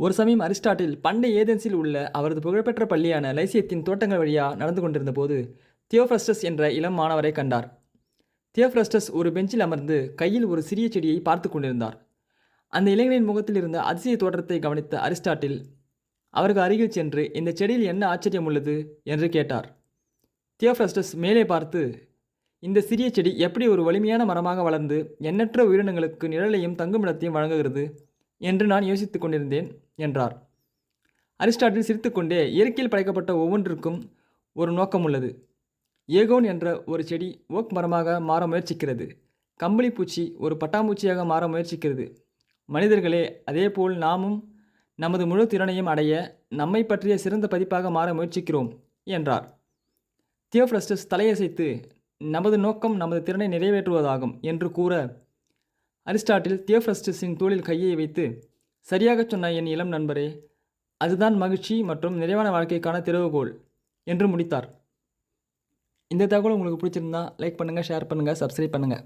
ஒரு சமயம் அரிஸ்டாட்டில் பண்டைய ஏதென்ஸில் உள்ள அவரது புகழ்பெற்ற பள்ளியான லைசியத்தின் தோட்டங்கள் வழியாக நடந்து கொண்டிருந்த போது தியோஃப்ரஸ்டஸ் என்ற இளம் மாணவரை கண்டார். தியோஃப்ரஸ்டஸ் ஒரு பெஞ்சில் அமர்ந்து கையில் ஒரு சிறிய செடியை பார்த்து கொண்டிருந்தார். அந்த இளைஞனின் முகத்தில் இருந்த அதிசய தோற்றத்தை கவனித்த அரிஸ்டாட்டில் அவருக்கு அருகில் சென்று, இந்த செடியில் என்ன ஆச்சரியம் உள்ளது என்று கேட்டார். தியோஃப்ரஸ்டஸ் மேலே பார்த்து, இந்த சிறிய செடி எப்படி ஒரு வலிமையான மரமாக வளர்ந்து எண்ணற்ற உயிரினங்களுக்கு நிழலையும் தங்குமிடத்தையும் வழங்குகிறது என்று நான் யோசித்துக் கொண்டிருந்தேன் என்றார். அரிஸ்டாட்டில் சிரித்துக்கொண்டே, இயற்கையில் படைக்கப்பட்ட ஒவ்வொன்றிற்கும் ஒரு நோக்கம் உள்ளது. ஏகோன் என்ற ஒரு செடி ஓக் மரமாக மாற முயற்சிக்கிறது. கம்பளி பூச்சி ஒரு பட்டாம்பூச்சியாக மாற முயற்சிக்கிறது. மனிதர்களே, அதேபோல் நாமும் நமது முழு திறனையும் அடைய நம்மை பற்றிய சிறந்த பதிப்பாக மாற முயற்சிக்கிறோம் என்றார். தியோஃப்ரஸ்டஸ் தலையசைத்து, நமது நோக்கம் நமது திறனை நிறைவேற்றுவதாகும் என்று கூற, அரிஸ்டாட்டில் தியோஃப்ரஸ்டஸின் தோளில் கையை வைத்து, சரியாகச் சொன்ன என் இளம் நண்பரே, அதுதான் மகிழ்ச்சி மற்றும் நிறைவான வாழ்க்கைக்கான திறவுகோல் என்று முடித்தார். இந்த தகவல் உங்களுக்கு பிடிச்சிருந்தா லைக் பண்ணுங்கள், ஷேர் பண்ணுங்கள், சப்ஸ்கிரைப் பண்ணுங்கள்.